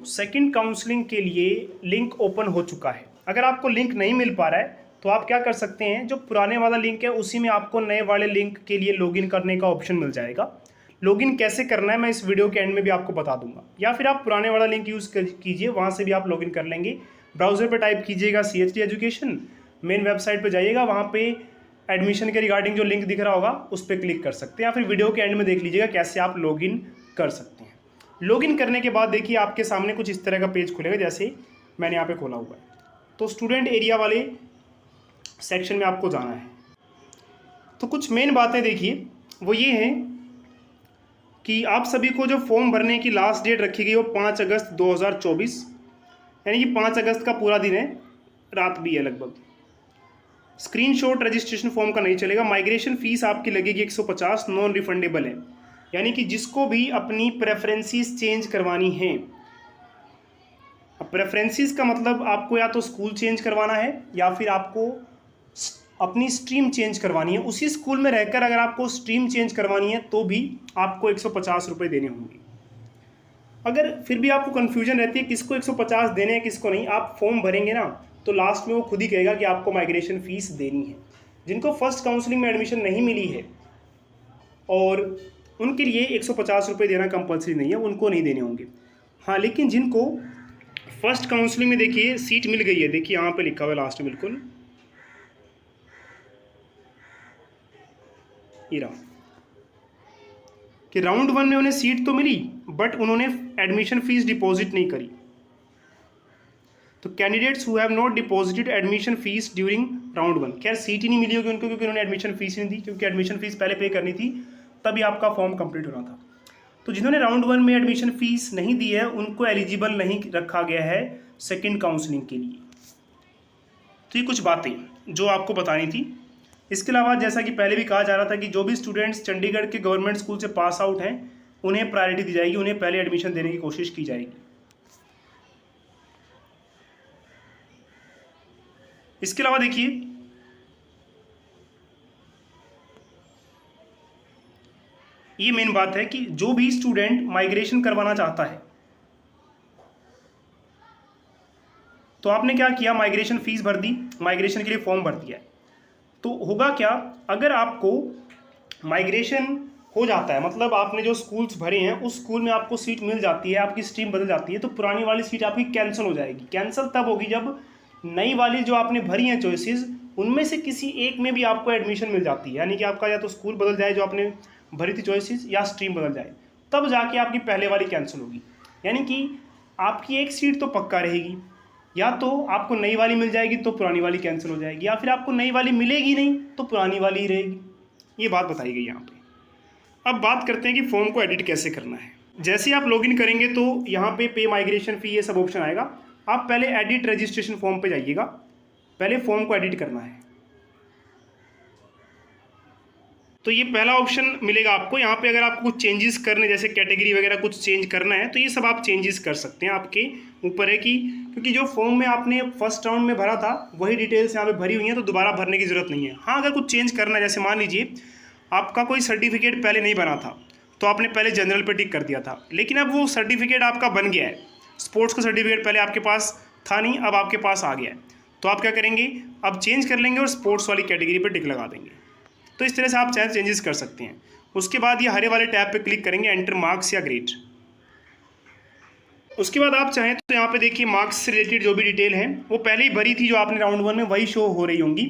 Second counselling के लिए link open हो चुका है। अगर आपको लिंक नहीं मिल पा रहा है तो आप क्या कर सकते हैं, जो पुराने वाला लिंक है उसी में आपको नए वाले लिंक के लिए लॉगिन करने का ऑप्शन मिल जाएगा। लॉगिन कैसे करना है मैं इस वीडियो के एंड में भी आपको बता दूंगा, या फिर आप पुराने वाला लिंक यूज़ कीजिए, वहाँ से भी आप लॉगिन कर लेंगे। ब्राउज़र पर टाइप कीजिएगा CHD एजुकेशन, मेन वेबसाइट पर जाइएगा, वहाँ पे एडमिशन के रिगार्डिंग जो लिंक दिख रहा होगा उस पर क्लिक कर सकते हैं, या फिर वीडियो के एंड में देख लीजिएगा कैसे आप लॉगिन कर सकते हैं। लॉगिन करने के बाद देखिए आपके सामने कुछ इस तरह का पेज खुलेगा, जैसे मैंने यहाँ पे खोला हुआ है। तो स्टूडेंट एरिया वाले सेक्शन में आपको जाना है। तो कुछ मेन बातें देखिए वो ये हैं कि आप सभी को जो फॉर्म भरने की लास्ट डेट रखी गई वो 5 अगस्त 2024, यानी कि 5 अगस्त का पूरा दिन है, रात भी है लगभग। स्क्रीनशॉट रजिस्ट्रेशन फॉर्म का नहीं चलेगा। माइग्रेशन फीस आपकी लगेगी 150, नॉन रिफंडेबल है, यानी कि जिसको भी अपनी प्रेफरेंसेस चेंज करवानी है। अब प्रेफरेंसेस का मतलब आपको या तो स्कूल चेंज करवाना है या फिर आपको अपनी स्ट्रीम चेंज करवानी है। उसी स्कूल में रहकर अगर आपको स्ट्रीम चेंज करवानी है तो भी आपको 150 रुपये देने होंगे। अगर फिर भी आपको कन्फ्यूजन रहती है किसको 150 देने हैं किसको नहीं, आप फॉर्म भरेंगे ना तो लास्ट में वो खुद ही कहेगा कि आपको माइग्रेशन फ़ीस देनी है। जिनको फर्स्ट काउंसलिंग में एडमिशन नहीं मिली है और उनके लिए 150 रुपये देना कंपलसरी नहीं है, उनको नहीं देने होंगे। हाँ, लेकिन जिनको फर्स्ट काउंसलिंग में देखिए सीट मिल गई है, देखिए यहाँ पे लिखा हुआ है लास्ट में बिल्कुल, ये रहा कि राउंड 1 में उन्हें सीट तो मिली बट उन्होंने एडमिशन फीस डिपॉजिट नहीं करी। तो candidates who have not deposited admission fees during round 1, खैर सीट ही नहीं मिली होगी उनको, क्योंकि उन्होंने एडमिशन फीस नहीं दी, क्योंकि एडमिशन फीस पहले पे करनी थी तभी आपका फॉर्म कंप्लीट होना था। तो जिन्होंने राउंड 1 में एडमिशन फीस नहीं दी है उनको एलिजिबल नहीं रखा गया है सेकंड काउंसलिंग के लिए। तो ये कुछ बातें जो आपको बतानी थी। इसके अलावा जैसा कि पहले भी कहा जा रहा था कि जो भी स्टूडेंट्स चंडीगढ़ के गवर्नमेंट स्कूल से पास आउट हैं उन्हें प्रायोरिटी दी जाएगी, उन्हें पहले एडमिशन देने की कोशिश की जाएगी। इसके अलावा देखिए ये मेन बात है कि जो भी स्टूडेंट माइग्रेशन करवाना चाहता है तो आपने क्या किया, माइग्रेशन फीस भर दी, माइग्रेशन के लिए फॉर्म भर दिया। तो होगा क्या, अगर आपको माइग्रेशन हो जाता है, मतलब आपने जो स्कूल्स भरे हैं उस स्कूल में आपको सीट मिल जाती है, आपकी स्ट्रीम बदल जाती है, तो पुरानी वाली सीट आपकी कैंसिल हो जाएगी। कैंसिल तब होगी जब नई वाली जो आपने भरी हैं चॉइसेस उनमें से किसी एक में भी आपको एडमिशन मिल जाती है, यानी कि आपका या तो स्कूल बदल जाए जो आपने भरी थी चॉइसेस, या स्ट्रीम बदल जाए, तब जाके आपकी पहले वाली कैंसिल होगी। यानी कि आपकी एक सीट तो पक्का रहेगी, या तो आपको नई वाली मिल जाएगी तो पुरानी वाली कैंसिल हो जाएगी, या फिर आपको नई वाली मिलेगी नहीं तो पुरानी वाली ही रहेगी। ये बात बताई गई यहाँ पे। अब बात करते हैं कि फॉर्म को एडिट कैसे करना है। जैसे ही आप लॉगिन करेंगे तो यहाँ पे माइग्रेशन फ़ी ये सब ऑप्शन आएगा। आप पहले एडिट रजिस्ट्रेशन फॉर्म पे जाइएगा, पहले फॉर्म को एडिट करना है। तो ये पहला ऑप्शन मिलेगा आपको। यहाँ पे अगर आपको कुछ चेंजेस करने, जैसे कैटेगरी वगैरह कुछ चेंज करना है तो ये सब आप चेंजेस कर सकते हैं, आपके ऊपर है कि, क्योंकि जो फॉर्म में आपने फर्स्ट राउंड में भरा था वही डिटेल्स यहाँ पे भरी हुई हैं तो दोबारा भरने की ज़रूरत नहीं है। हाँ, अगर कुछ चेंज करना है, जैसे मान लीजिए आपका कोई सर्टिफिकेट पहले नहीं बना था तो आपने पहले जनरल पे टिक कर दिया था, लेकिन अब वो सर्टिफिकेट आपका बन गया है, स्पोर्ट्स का सर्टिफिकेट पहले आपके पास था नहीं, अब आपके पास आ गया है, तो आप क्या करेंगे, अब चेंज कर लेंगे और स्पोर्ट्स वाली कैटेगरी पर टिक लगा देंगे। तो इस तरह से आप चाहे चेंजेस कर सकते हैं। उसके बाद ये हरे वाले टैब पे क्लिक करेंगे, एंटर मार्क्स या ग्रेड। उसके बाद आप चाहें तो यहाँ पे देखिए मार्क्स से रिलेटेड जो भी डिटेल है वो पहले ही भरी थी जो आपने राउंड 1 में, वही शो हो रही होंगी।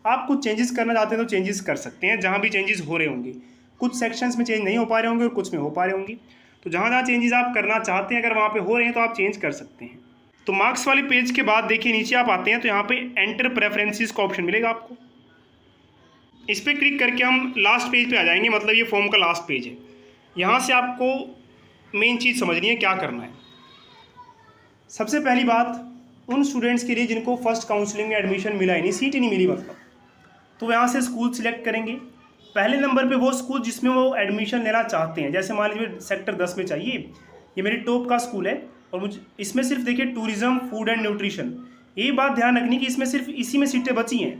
आप कुछ चेंजेस करना चाहते हैं तो चेंजेस कर सकते हैं जहाँ भी चेंजेस हो रहे होंगे। कुछ सेक्शंस में चेंज नहीं हो पा रहे होंगे और कुछ में हो पा रहे होंगे, तो जहाँ जहाँ चेंजेस आप करना चाहते हैं अगर वहाँ पे हो रहे हैं तो आप चेंज कर सकते हैं। तो मार्क्स वाले पेज के बाद देखिए नीचे आप आते हैं तो यहाँ पे एंटर प्रेफरेंसेस का ऑप्शन मिलेगा आपको। इस पर क्लिक करके हम लास्ट पेज पे आ जाएंगे, मतलब ये फॉर्म का लास्ट पेज है। यहाँ से आपको मेन चीज़ समझनी है क्या करना है। सबसे पहली बात उन स्टूडेंट्स के लिए जिनको फर्स्ट काउंसलिंग में एडमिशन मिला ही नहीं, सीट ही नहीं मिली मतलब, तो यहाँ से स्कूल सिलेक्ट करेंगे। पहले नंबर पे वो स्कूल जिसमें वो एडमिशन लेना चाहते हैं, जैसे मान लीजिए सेक्टर 10 में चाहिए, ये मेरी टॉप का स्कूल है और मुझे इसमें सिर्फ देखिए टूरिज़्म, फूड एंड न्यूट्रिशन, ये बात ध्यान रखनी कि इसमें सिर्फ इसी में सीटें बची हैं।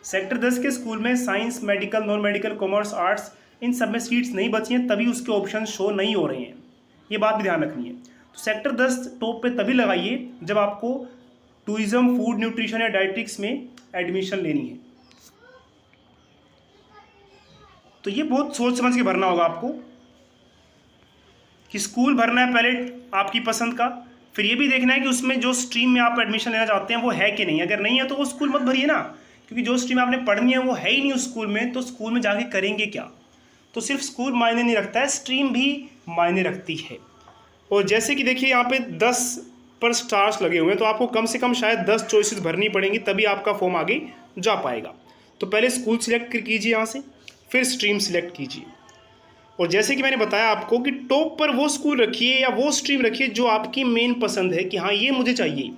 सेक्टर 10 के स्कूल में science, medical, non medical, commerce, arts, इन सब में सीट्स नहीं बची हैं, तभी उसके ऑप्शन शो नहीं हो रहे हैं, ये बात भी ध्यान रखनी है। तो सेक्टर 10 टॉप पे तभी लगाइए जब आपको टूरिज्म, फूड, न्यूट्रिशन या डाइट्रिक्स में एडमिशन लेनी है। तो ये बहुत सोच समझ के भरना होगा आपको कि स्कूल भरना है पहले आपकी पसंद का, फिर ये भी देखना है कि उसमें जो स्ट्रीम में आप एडमिशन लेना चाहते हैं वो है कि नहीं। अगर नहीं है तो वो स्कूल मत भरिए ना, क्योंकि जो स्ट्रीम आपने पढ़नी है वो है ही नहीं उस स्कूल में, तो स्कूल में जाके करेंगे क्या। तो सिर्फ स्कूल मायने नहीं रखता है, स्ट्रीम भी मायने रखती है। और जैसे कि देखिए यहाँ पे 10 पर स्टार्स लगे हुए हैं, तो आपको कम से कम शायद 10 चॉइसेस भरनी पड़ेंगी, तभी आपका फॉर्म आगे जा पाएगा। तो पहले स्कूल सिलेक्ट कीजिए यहाँ से, फिर स्ट्रीम सिलेक्ट कीजिए। और जैसे कि मैंने बताया आपको कि टॉप पर वो स्कूल रखिए या वो स्ट्रीम रखिए जो आपकी मेन पसंद है कि हाँ ये मुझे चाहिए।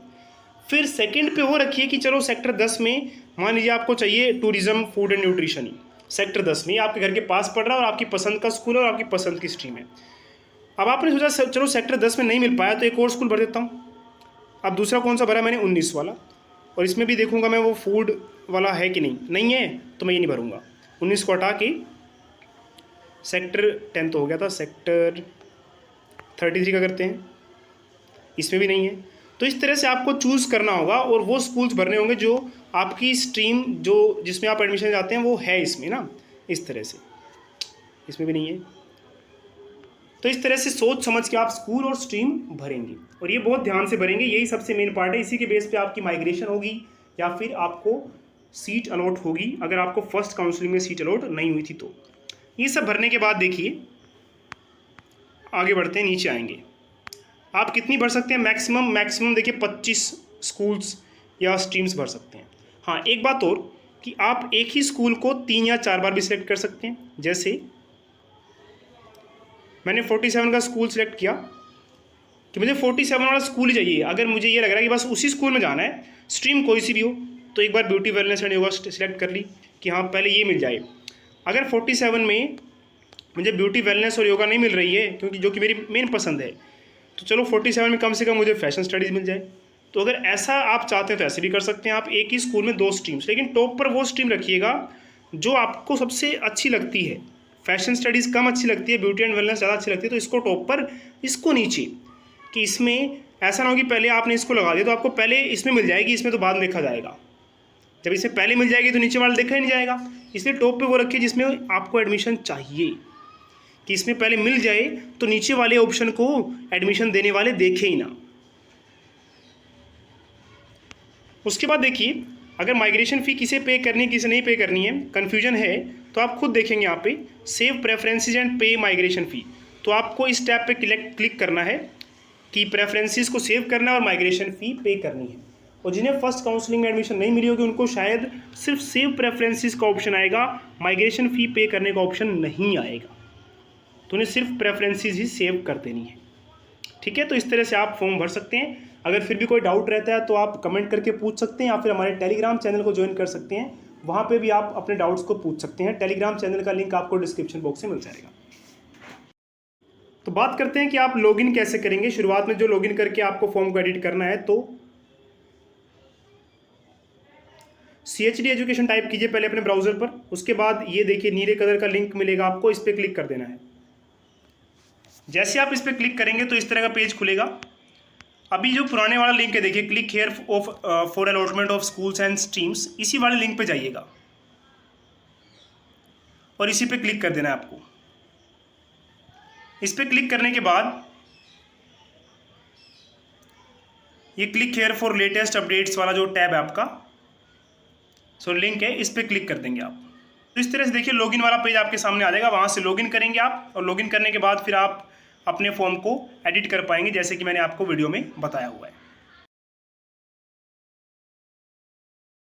फिर सेकंड पे वो रखिए कि चलो सेक्टर 10 में मान लीजिए आपको चाहिए tourism, food and nutrition he, sector 10 में आपके घर के पास पड़ रहा है और आपकी पसंद का स्कूल है और आपकी पसंद की स्ट्रीम है। अब आपने सोचा चलो सेक्टर 10 में नहीं मिल पाया तो एक और स्कूल भर देता हूँ। अब दूसरा कौन सा भरा मैंने, 19 वाला, और इसमें भी देखूंगा मैं वो फूड वाला है कि नहीं है तो मैं ये नहीं भरूंगा। 19 को हटा के सेक्टर 10 तो हो गया था, सेक्टर 33 का करते हैं, इसमें भी नहीं है। तो इस तरह से आपको चूज़ करना होगा और वो स्कूल्स भरने होंगे जो आपकी स्ट्रीम जो जिसमें आप एडमिशन जाते हैं वो है इसमें ना, इस तरह से। इसमें भी नहीं है। तो इस तरह से सोच समझ के आप स्कूल और स्ट्रीम भरेंगे, और ये बहुत ध्यान से भरेंगे, यही सबसे मेन पार्ट है। इसी के बेस पे आपकी माइग्रेशन होगी या फिर आपको सीट अलॉट होगी, अगर आपको फर्स्ट काउंसलिंग में सीट अलॉट नहीं हुई थी तो। ये सब भरने के बाद देखिए आगे बढ़ते हैं, नीचे आएंगे। आप कितनी भर सकते हैं, मैक्सिमम देखिए 25 स्कूल्स या स्ट्रीम्स भर सकते हैं। हाँ, एक बात और कि आप एक ही स्कूल को 3 या 4 बार भी सिलेक्ट कर सकते हैं। जैसे मैंने 47 का स्कूल सिलेक्ट किया कि मुझे 47 वाला स्कूल ही चाहिए। अगर मुझे ये लग रहा है कि बस उसी स्कूल में जाना है, स्ट्रीम कोई सी भी हो, तो एक बार beauty, wellness and yoga select कर ली कि हाँ पहले ये मिल जाए। अगर 47 में मुझे ब्यूटी, वेलनेस और योगा नहीं मिल रही है, क्योंकि जो कि मेरी मेन पसंद है, तो चलो 47 में कम से कम मुझे फैशन स्टडीज़ मिल जाए। तो अगर ऐसा आप चाहते हैं तो ऐसे भी कर सकते हैं आप, एक ही स्कूल में 2 स्ट्रीम्स, लेकिन टॉप पर वो स्ट्रीम रखिएगा जो आपको सबसे अच्छी लगती है। फैशन स्टडीज़ कम अच्छी लगती है, ब्यूटी एंड वेलनेस ज़्यादा अच्छी लगती है, तो इसको टॉप पर, इसको नीचे। कि इसमें ऐसा ना हो कि पहले आपने इसको लगा दिया तो आपको पहले इसमें मिल जाएगी, इसमें तो बाद में देखा जाएगा। जब इसमें पहले मिल जाएगी तो नीचे वाला देखा ही नहीं जाएगा। इसलिए टॉप पे वो रखिए जिसमें आपको एडमिशन चाहिए, कि इसमें पहले मिल जाए तो नीचे वाले ऑप्शन को एडमिशन देने वाले देखे ही ना। उसके बाद देखिए, अगर माइग्रेशन फ़ी किसे पे करनी है किसे नहीं पे करनी है, कन्फ्यूजन है, तो आप खुद देखेंगे यहाँ पे सेव प्रेफरेंसेस एंड पे माइग्रेशन फ़ी। तो आपको इस टैब पे क्लिक करना है कि प्रेफरेंसेस को सेव करना है और माइग्रेशन फ़ी पे करनी है। और जिन्हें फर्स्ट काउंसलिंग में एडमिशन नहीं मिली होगी उनको शायद सिर्फ सेव प्रेफरेंसेस का ऑप्शन आएगा, माइग्रेशन फ़ी पे करने का ऑप्शन नहीं आएगा। तो उन्हें सिर्फ प्रेफरेंसेस ही सेव कर देनी है। ठीक है, तो इस तरह से आप फॉर्म भर सकते हैं। अगर फिर भी कोई डाउट रहता है तो आप कमेंट करके पूछ सकते हैं, या फिर हमारे टेलीग्राम चैनल को ज्वाइन कर सकते हैं, वहाँ पे भी आप अपने डाउट्स को पूछ सकते हैं। टेलीग्राम चैनल का लिंक आपको डिस्क्रिप्शन बॉक्स में मिल जाएगा। तो बात करते हैं कि आप लॉगिन कैसे करेंगे। शुरुआत में जो लॉगिन करके आपको फॉर्म को एडिट करना है, तो CHD एजुकेशन टाइप कीजिए पहले अपने ब्राउज़र पर। उसके बाद ये देखिए नीले कलर का लिंक मिलेगा आपको, इस पर क्लिक कर देना है। जैसे आप इस पर क्लिक करेंगे तो इस तरह का पेज खुलेगा। अभी जो पुराने वाला लिंक है देखिए, click here for allotment of schools and streams, इसी वाले लिंक पे जाइएगा और इसी पे क्लिक कर देना है आपको। इस पे क्लिक करने के बाद ये click here for latest updates वाला जो टैब है आपका, लिंक है, इस पे क्लिक कर देंगे आप। तो इस तरह से देखिए लॉगिन वाला पेज आपके सामने आ जाएगा। वहाँ से लॉगिन करेंगे आप, और लॉगिन करने के बाद फिर आप अपने फॉर्म को एडिट कर पाएंगे, जैसे कि मैंने आपको वीडियो में बताया हुआ है।